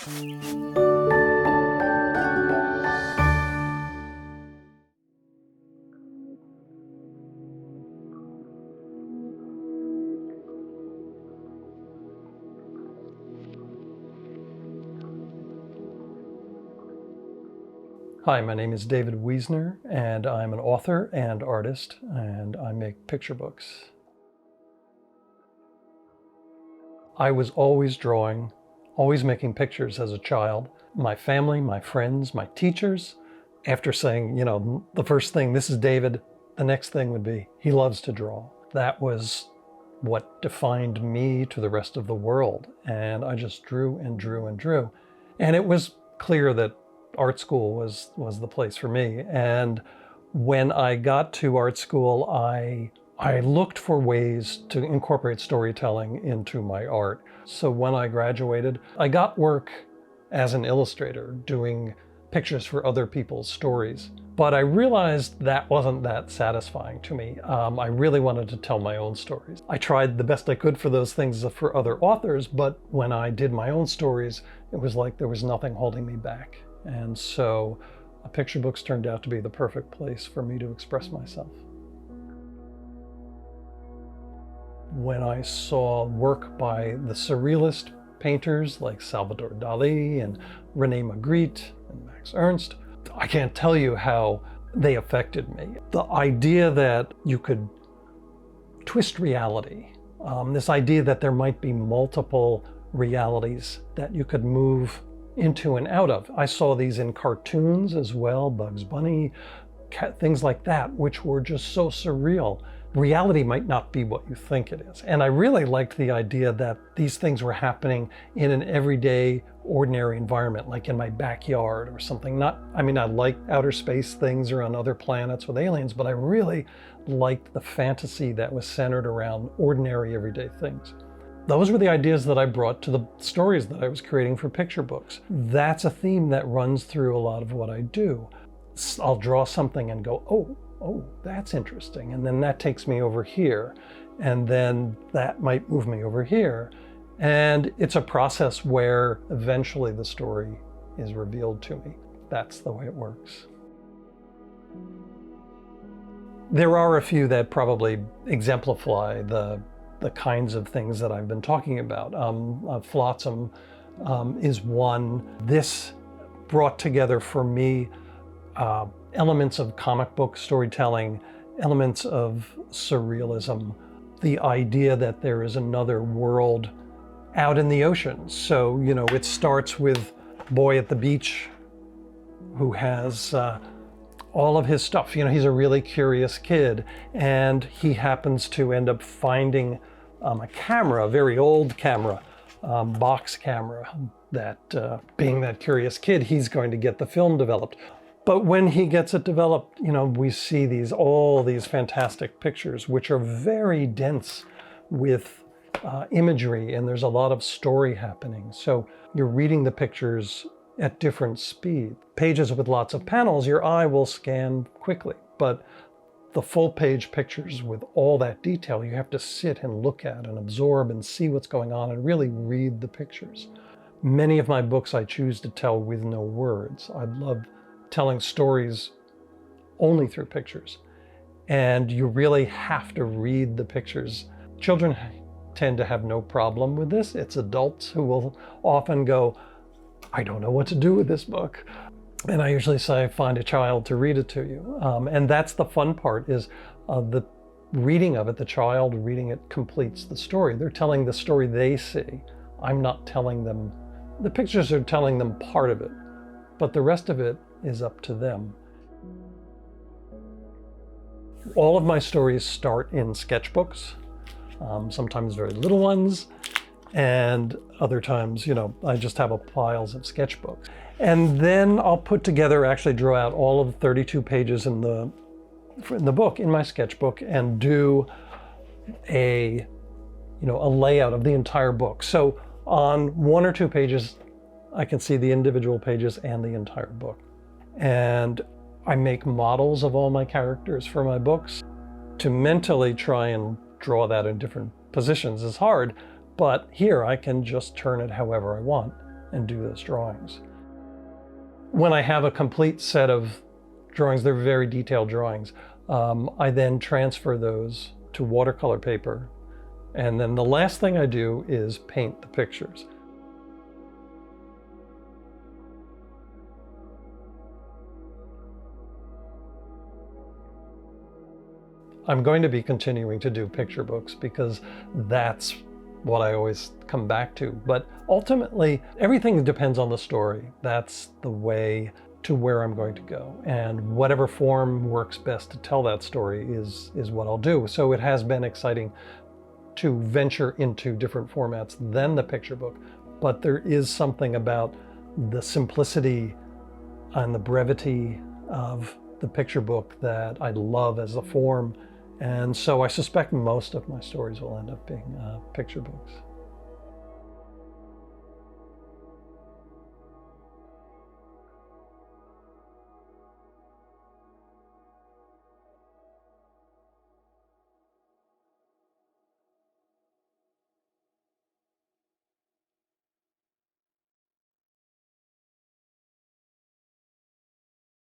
Hi, my name is David Wiesner, and I'm an author and artist, and I make picture books. I was always drawing, always making pictures as a child. My family, my friends, my teachers, after saying, the first thing, this is David, the next thing would be, he loves to draw. That was what defined me to the rest of the world. And I just drew and drew and drew. And it was clear that art school was the place for me. And when I got to art school, I looked for ways to incorporate storytelling into my art. So when I graduated, I got work as an illustrator, doing pictures for other people's stories. But I realized that wasn't that satisfying to me. I really wanted to tell my own stories. I tried the best I could for those things for other authors, but when I did my own stories, it was like there was nothing holding me back. And so picture books turned out to be the perfect place for me to express myself. When I saw work by the Surrealist painters like Salvador Dali and René Magritte and Max Ernst, I can't tell you how they affected me. The idea that you could twist reality, this idea that there might be multiple realities that you could move into and out of. I saw these in cartoons as well, Bugs Bunny, things like that, which were just so surreal. Reality might not be what you think it is. And I really liked the idea that these things were happening in an everyday, ordinary environment, like in my backyard or something. I like outer space things or on other planets with aliens, but I really liked the fantasy that was centered around ordinary, everyday things. Those were the ideas that I brought to the stories that I was creating for picture books. That's a theme that runs through a lot of what I do. I'll draw something and go, oh, that's interesting. And then that takes me over here. And then that might move me over here. And it's a process where eventually the story is revealed to me. That's the way it works. There are a few that probably exemplify the kinds of things that I've been talking about. Flotsam is one. This brought together for me elements of comic book storytelling, elements of surrealism, the idea that there is another world out in the ocean. So, it starts with a boy at the beach who has all of his stuff. He's a really curious kid, and he happens to end up finding a camera, a very old camera, box camera, that being that curious kid, he's going to get the film developed. But when he gets it developed, we see all these fantastic pictures, which are very dense with imagery, and there's a lot of story happening. So you're reading the pictures at different speed. Pages with lots of panels, your eye will scan quickly, but the full page pictures with all that detail, you have to sit and look at and absorb and see what's going on and really read the pictures. Many of my books I choose to tell with no words. I love telling stories only through pictures. And you really have to read the pictures. Children tend to have no problem with this. It's adults who will often go, I don't know what to do with this book. And I usually say, find a child to read it to you. And that's the fun part, is the reading of it, the child reading it completes the story. They're telling the story they see. I'm not telling them. The pictures are telling them part of it, but the rest of it is up to them. All of my stories start in sketchbooks, sometimes very little ones, and other times, I just have piles of sketchbooks. And then I'll put together, actually draw out all of the 32 pages in the book, in my sketchbook, and do a layout of the entire book. So on one or two pages, I can see the individual pages and the entire book. And I make models of all my characters for my books. To mentally try and draw that in different positions is hard, but here I can just turn it however I want. and do those drawings. When I have a complete set of drawings, they're very detailed drawings, I then transfer those to watercolor paper. And then the last thing I do is paint the pictures. I'm going to be continuing to do picture books because that's what I always come back to. But ultimately, everything depends on the story. That's the way to where I'm going to go. And whatever form works best to tell that story is what I'll do. So it has been exciting to venture into different formats than the picture book. But there is something about the simplicity and the brevity of the picture book that I love as a form. And so I suspect most of my stories will end up being picture books.